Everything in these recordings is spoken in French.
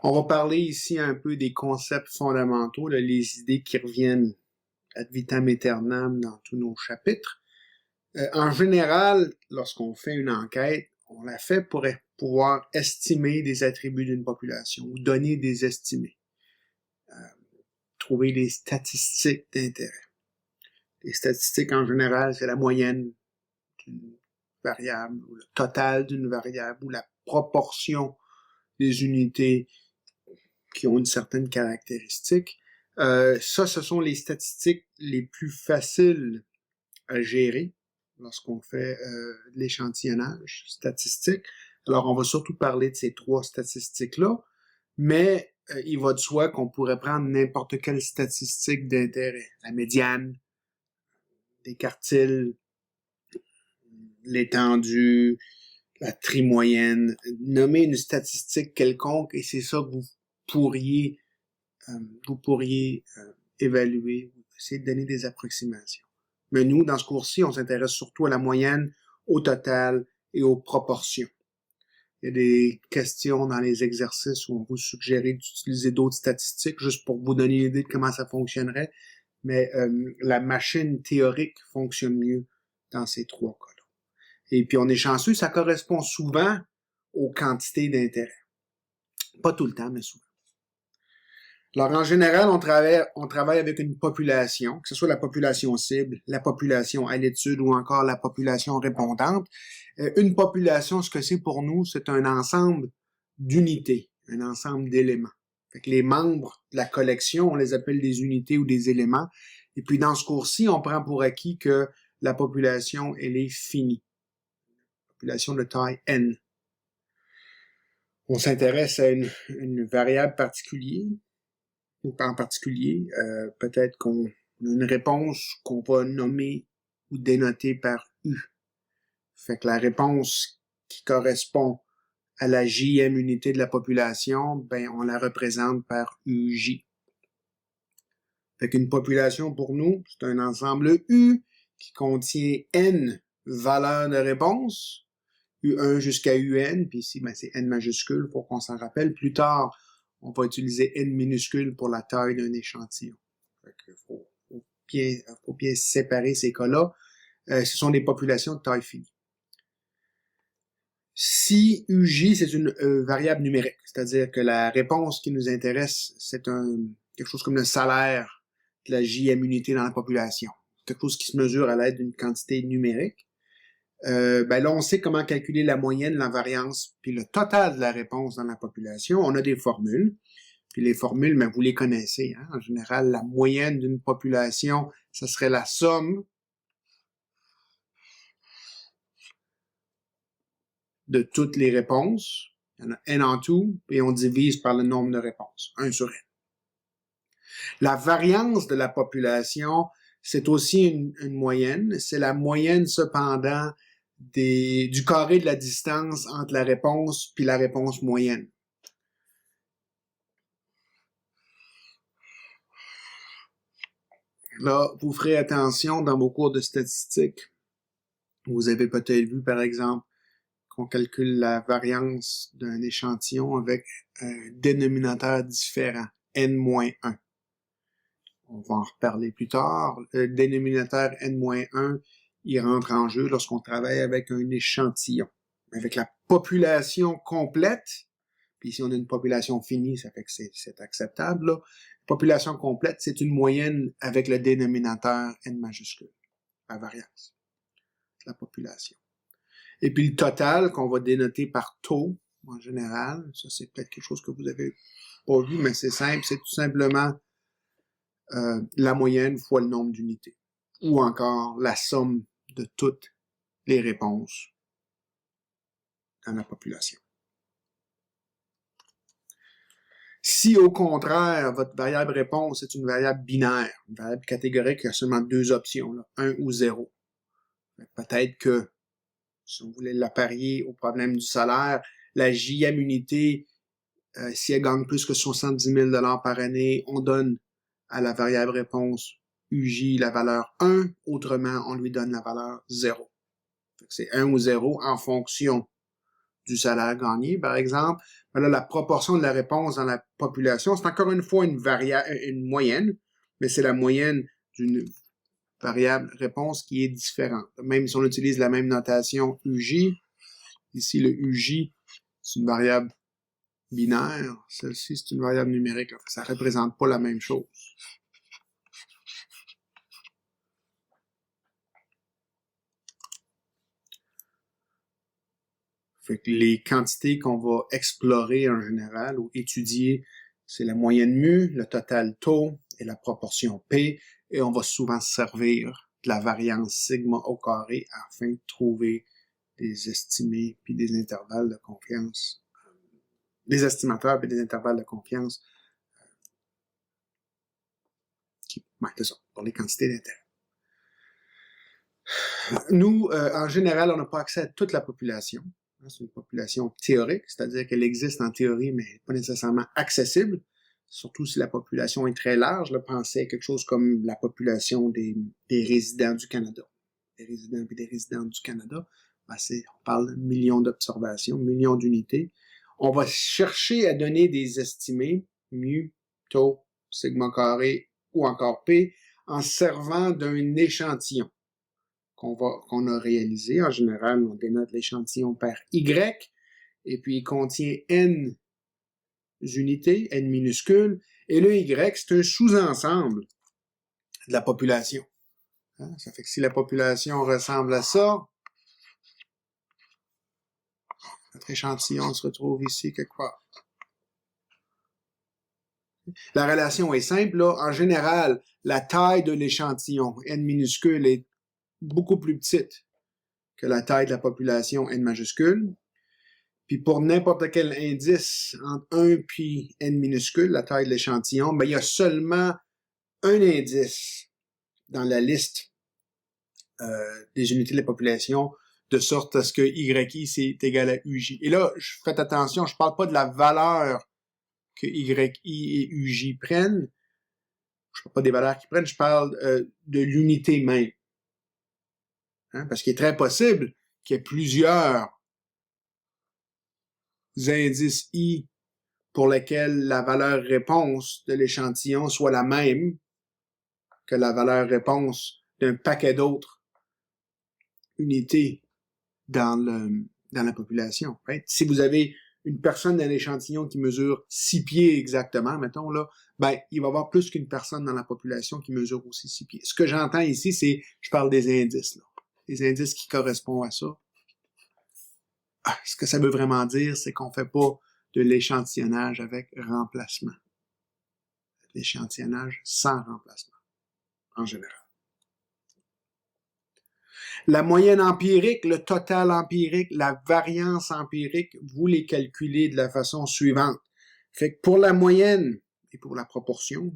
On va parler ici un peu des concepts fondamentaux, là, les idées qui reviennent ad vitam aeternam dans tous nos chapitres. En général, lorsqu'on fait une enquête, on la fait pour pouvoir estimer des attributs d'une population ou donner des estimés. Trouver des statistiques d'intérêt. Les statistiques, en général, c'est la moyenne d'une variable, ou le total d'une variable, ou la proportion des unités qui ont une certaine caractéristique. Ce sont les statistiques les plus faciles à gérer lorsqu'on fait de l'échantillonnage statistique. Alors, on va surtout parler de ces trois statistiques-là, mais il va de soi qu'on pourrait prendre n'importe quelle statistique d'intérêt. La médiane, des quartiles, l'étendue, la trimoyenne. Nommer une statistique quelconque et c'est ça que vous pourriez évaluer, essayer de donner des approximations. Mais nous, dans ce cours-ci, on s'intéresse surtout à la moyenne, au total et aux proportions. Il y a des questions dans les exercices où on vous suggérait d'utiliser d'autres statistiques juste pour vous donner une idée de comment ça fonctionnerait, mais la machine théorique fonctionne mieux dans ces trois cas-là. Et puis on est chanceux, ça correspond souvent aux quantités d'intérêt. Pas tout le temps, mais souvent. Alors, en général, on travaille avec une population, que ce soit la population cible, la population à l'étude ou encore la population répondante. Une population, ce que c'est pour nous, c'est un ensemble d'unités, un ensemble d'éléments. Fait que les membres de la collection, on les appelle des unités ou des éléments. Et puis, dans ce cours-ci, on prend pour acquis que la population, elle est finie. Population de taille N. On s'intéresse à une variable particulière. Ou en particulier, peut-être qu'on a une réponse qu'on va nommer ou dénoter par U. Fait que la réponse qui correspond à la JM unité de la population, ben on la représente par UJ. Fait qu'une population pour nous, c'est un ensemble U qui contient N valeurs de réponse, U1 jusqu'à UN, puis ici ben, c'est N majuscule pour qu'on s'en rappelle. Plus tard, on va utiliser N minuscule pour la taille d'un échantillon. Il faut bien séparer ces cas-là. Ce sont des populations de taille finie. Si UJ, c'est une variable numérique, c'est-à-dire que la réponse qui nous intéresse, c'est quelque chose comme le salaire de la JM unité dans la population. Quelque chose qui se mesure à l'aide d'une quantité numérique. Ben là, on sait comment calculer la moyenne, la variance, puis le total de la réponse dans la population. On a des formules. Puis les formules, ben, vous les connaissez. Hein? En général, la moyenne d'une population, ça serait la somme de toutes les réponses. Il y en a N en tout, et on divise par le nombre de réponses. 1 sur N. La variance de la population, c'est aussi une moyenne. C'est la moyenne, cependant, du carré de la distance entre la réponse puis la réponse moyenne. Là, vous ferez attention dans vos cours de statistiques. Vous avez peut-être vu, par exemple, qu'on calcule la variance d'un échantillon avec un dénominateur différent, N-1. On va en reparler plus tard. Le dénominateur N-1, il rentre en jeu lorsqu'on travaille avec un échantillon. Avec la population complète, puis si on a une population finie, ça fait que c'est acceptable, là. Population complète, c'est une moyenne avec le dénominateur N majuscule, la variance de la population. Et puis le total, qu'on va dénoter par taux, en général, ça c'est peut-être quelque chose que vous avez pas vu, mais c'est simple, c'est tout simplement la moyenne fois le nombre d'unités. Ou encore la somme de toutes les réponses dans la population. Si, au contraire, votre variable réponse est une variable binaire, une variable catégorique qui a seulement deux options, là, 1 ou 0, peut-être que, si on voulait l'apparier au problème du salaire, la JM unité, si elle gagne plus que 70 000 $ par année, on donne à la variable réponse UJ la valeur 1, autrement, on lui donne la valeur 0. C'est 1 ou 0 en fonction du salaire gagné, par exemple. Voilà, la proportion de la réponse dans la population, c'est encore une fois une moyenne, mais c'est la moyenne d'une variable réponse qui est différente. Même si on utilise la même notation UJ, ici le UJ, c'est une variable binaire, celle-ci c'est une variable numérique, ça ne représente pas la même chose. Fait que les quantités qu'on va explorer en général ou étudier, c'est la moyenne mu, le total taux et la proportion P, et on va souvent se servir de la variance sigma au carré afin de trouver des estimés puis des intervalles de confiance, des estimateurs puis des intervalles de confiance c'est ça, pour les quantités d'intérêt. Nous, en général, on n'a pas accès à toute la population. C'est une population théorique, c'est-à-dire qu'elle existe en théorie, mais pas nécessairement accessible, surtout si la population est très large. Là, pensez à quelque chose comme la population des résidents du Canada. Des résidents et des résidentes du Canada, ben on parle de millions d'observations, millions d'unités. On va chercher à donner des estimés, mu, tau, sigma carré ou encore P, en servant d'un échantillon qu'on a réalisé. En général, on dénote l'échantillon par Y, et puis il contient N unités, N minuscules, et le Y, c'est un sous-ensemble de la population. Ça fait que si la population ressemble à ça, notre échantillon se retrouve ici quelque part. La relation est simple, là. En général, la taille de l'échantillon, N minuscule, est beaucoup plus petite que la taille de la population N majuscule. Puis pour n'importe quel indice entre 1 puis N minuscule, la taille de l'échantillon, ben il y a seulement un indice dans la liste des unités de la population, de sorte à ce que YI, c'est égal à UJ. Et là, faites attention, je parle pas de la valeur que YI et UJ prennent. Je parle pas des valeurs qu'ils prennent, je parle de l'unité même. Parce qu'il est très possible qu'il y ait plusieurs indices I pour lesquels la valeur réponse de l'échantillon soit la même que la valeur réponse d'un paquet d'autres unités dans la population. Right? Si vous avez une personne dans l'échantillon qui mesure 6 pieds exactement, mettons là, ben, il va y avoir plus qu'une personne dans la population qui mesure aussi 6 pieds. Ce que j'entends ici, c'est, je parle des indices, là. Les indices qui correspondent à ça. Ce que ça veut vraiment dire, c'est qu'on fait pas de l'échantillonnage avec remplacement. L'échantillonnage sans remplacement, en général. La moyenne empirique, le total empirique, la variance empirique, vous les calculez de la façon suivante. Fait que pour la moyenne et pour la proportion,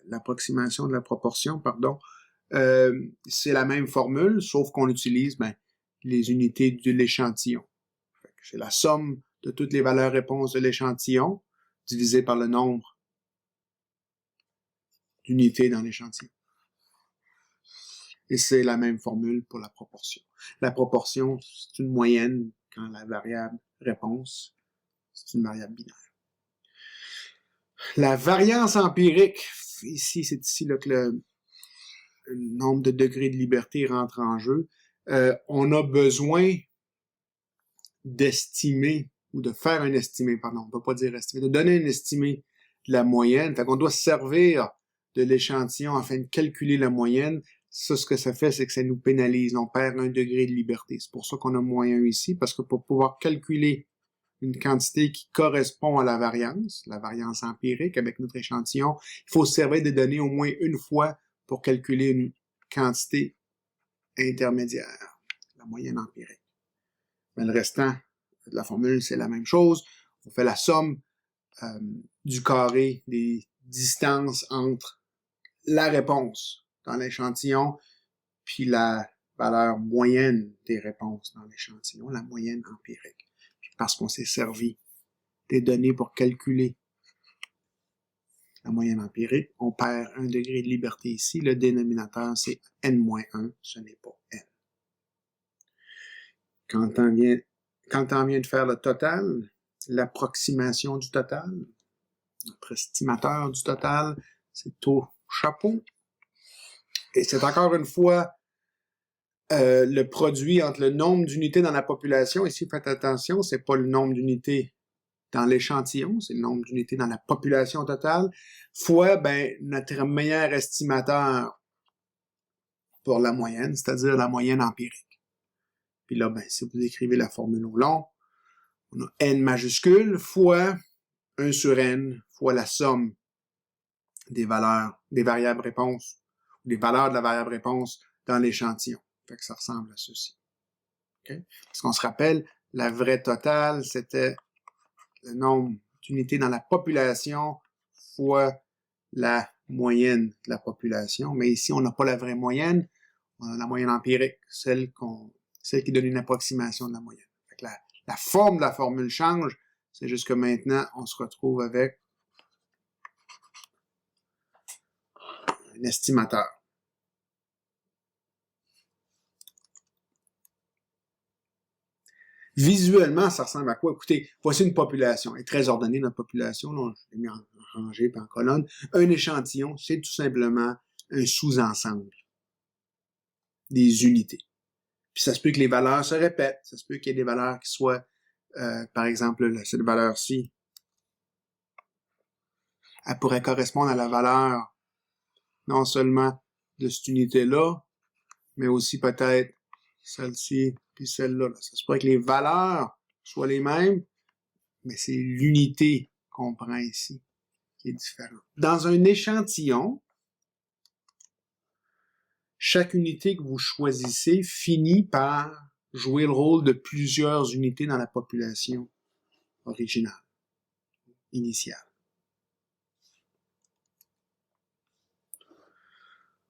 l'approximation de la proportion, pardon, c'est la même formule, sauf qu'on utilise les unités de l'échantillon. C'est la somme de toutes les valeurs réponses de l'échantillon divisé par le nombre d'unités dans l'échantillon. Et c'est la même formule pour la proportion. La proportion, c'est une moyenne quand la variable réponse, c'est une variable binaire. La variance empirique, ici, c'est ici là, que le nombre de degrés de liberté rentre en jeu. On a besoin d'estimer, ou de faire un estimé, pardon, on ne va pas dire estimer, de donner un estimé de la moyenne. Fait qu'on doit se servir de l'échantillon afin de calculer la moyenne. Ça, ce que ça fait, c'est que ça nous pénalise. On perd 1 degré de liberté. C'est pour ça qu'on a moins 1 ici, parce que pour pouvoir calculer une quantité qui correspond à la variance empirique avec notre échantillon, il faut se servir des données au moins une fois pour calculer une quantité intermédiaire, la moyenne empirique. Mais le restant de la formule, c'est la même chose. On fait la somme du carré des distances entre la réponse dans l'échantillon, puis la valeur moyenne des réponses dans l'échantillon, la moyenne empirique. Puis parce qu'on s'est servi des données pour calculer la moyenne empirique, on perd 1 degré de liberté ici. Le dénominateur, c'est n-1, ce n'est pas n. Quand on vient de faire le total, l'approximation du total. Notre estimateur du total, c'est taux chapeau. Et c'est encore une fois le produit entre le nombre d'unités dans la population. Ici, faites attention, c'est pas le nombre d'unités dans l'échantillon, c'est le nombre d'unités dans la population totale, fois notre meilleur estimateur pour la moyenne, c'est-à-dire la moyenne empirique. Puis là, si vous écrivez la formule au long, on a n majuscule fois 1 sur n fois la somme des valeurs, des variables réponses, ou des valeurs de la variable réponse dans l'échantillon. Fait que ça ressemble à ceci. Okay? Parce qu'on se rappelle, la vraie totale, c'était le nombre d'unités dans la population fois la moyenne de la population. Mais ici, on n'a pas la vraie moyenne, on a la moyenne empirique, celle qui donne une approximation de la moyenne. Fait que la forme de la formule change, c'est juste que maintenant, on se retrouve avec un estimateur. Visuellement, ça ressemble à quoi? Écoutez, voici une population. Elle est très ordonnée, notre population. Là, je l'ai mis en rangée et en colonne. Un échantillon, c'est tout simplement un sous-ensemble des unités. Puis ça se peut que les valeurs se répètent. Ça se peut qu'il y ait des valeurs qui soient, par exemple, cette valeur-ci, elle pourrait correspondre à la valeur non seulement de cette unité-là, mais aussi peut-être celle-ci puis celle-là. Ça se pourrait que les valeurs soient les mêmes, mais c'est l'unité qu'on prend ici qui est différente. Dans un échantillon, chaque unité que vous choisissez finit par jouer le rôle de plusieurs unités dans la population originale, initiale.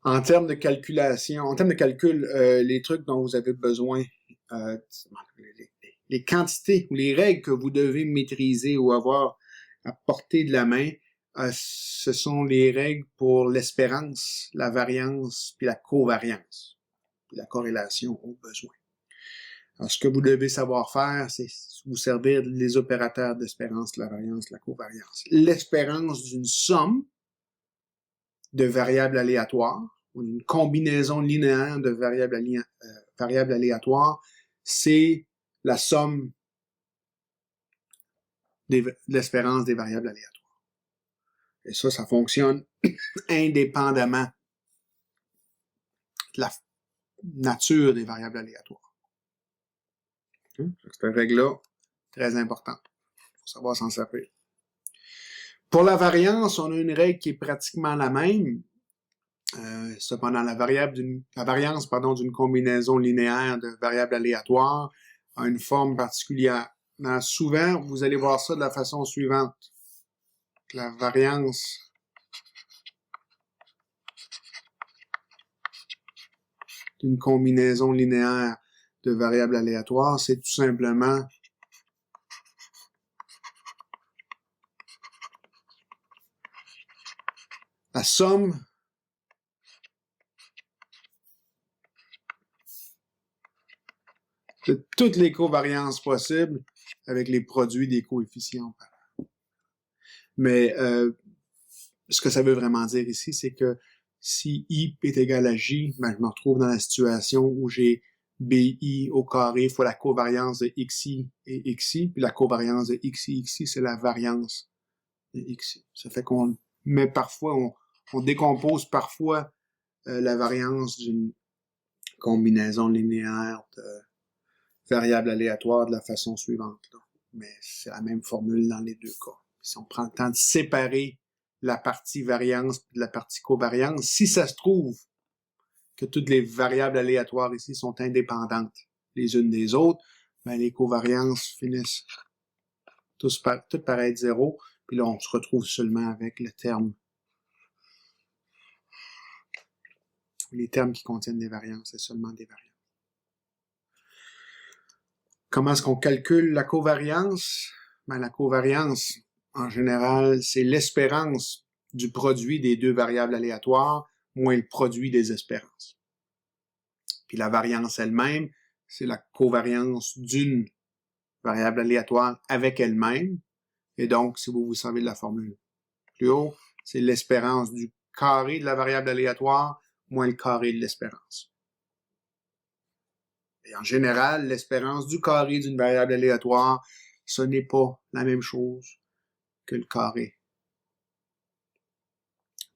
En termes de calculation, en termes de calcul, les trucs dont vous avez besoin, les quantités ou les règles que vous devez maîtriser ou avoir à portée de la main, ce sont les règles pour l'espérance, la variance, puis la covariance, puis la corrélation aux besoins. Alors, ce que vous devez savoir faire, c'est vous servir des opérateurs d'espérance, la variance, la covariance. L'espérance d'une somme de variables aléatoires, ou d'une combinaison linéaire de variables aléatoires, c'est la somme de l'espérance des variables aléatoires. Et ça fonctionne indépendamment de la nature des variables aléatoires. Cette règle-là, très importante. Il faut savoir s'en servir. Pour la variance, on a une règle qui est pratiquement la même. Cependant, la variance d'une combinaison linéaire de variables aléatoires a une forme particulière. Souvent, vous allez voir ça de la façon suivante. La variance d'une combinaison linéaire de variables aléatoires, c'est tout simplement la somme de toutes les covariances possibles avec les produits des coefficients. Mais ce que ça veut vraiment dire ici, c'est que si I est égal à J, je me retrouve dans la situation où j'ai BI au carré fois la covariance de XI et XI, puis la covariance de XI, c'est la variance de XI. Ça fait qu'on met parfois, on décompose parfois la variance d'une combinaison linéaire de variables aléatoires de la façon suivante. Là. Mais c'est la même formule dans les deux cas. Si on prend le temps de séparer la partie variance de la partie covariance, si ça se trouve que toutes les variables aléatoires ici sont indépendantes les unes des autres, les covariances finissent toutes par être zéro, puis là on se retrouve seulement avec le terme, les termes qui contiennent des variances, c'est seulement des variances. Comment est-ce qu'on calcule la covariance? La covariance, en général, c'est l'espérance du produit des deux variables aléatoires moins le produit des espérances. Puis la variance elle-même, c'est la covariance d'une variable aléatoire avec elle-même. Et donc, si vous vous servez de la formule plus haut, c'est l'espérance du carré de la variable aléatoire moins le carré de l'espérance. Et en général, l'espérance du carré d'une variable aléatoire, ce n'est pas la même chose que le carré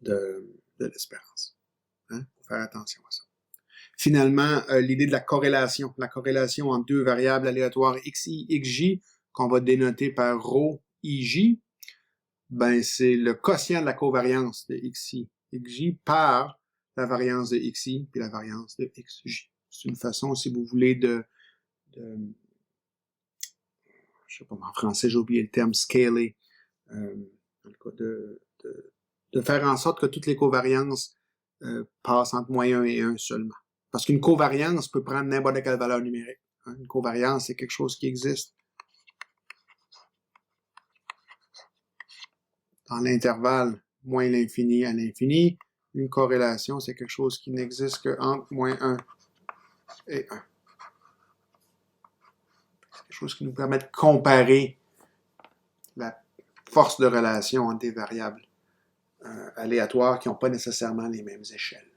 de l'espérance. Hein? Faut faire attention à ça. Finalement, l'idée de la corrélation entre deux variables aléatoires xi, xj, qu'on va dénoter par ρ, ij, ben c'est le quotient de la covariance de xi, xj par la variance de xi puis la variance de xj. C'est une façon, si vous voulez, je sais pas, en français, j'ai oublié le terme scaler, en tout cas, de faire en sorte que toutes les covariances passent entre moins 1 et 1 seulement. Parce qu'une covariance peut prendre n'importe quelle valeur numérique. Hein? Une covariance, c'est quelque chose qui existe dans l'intervalle moins l'infini à l'infini. Une corrélation, c'est quelque chose qui n'existe qu'entre moins 1 et 1. C'est quelque chose qui nous permet de comparer la force de relation entre des variables aléatoires qui n'ont pas nécessairement les mêmes échelles.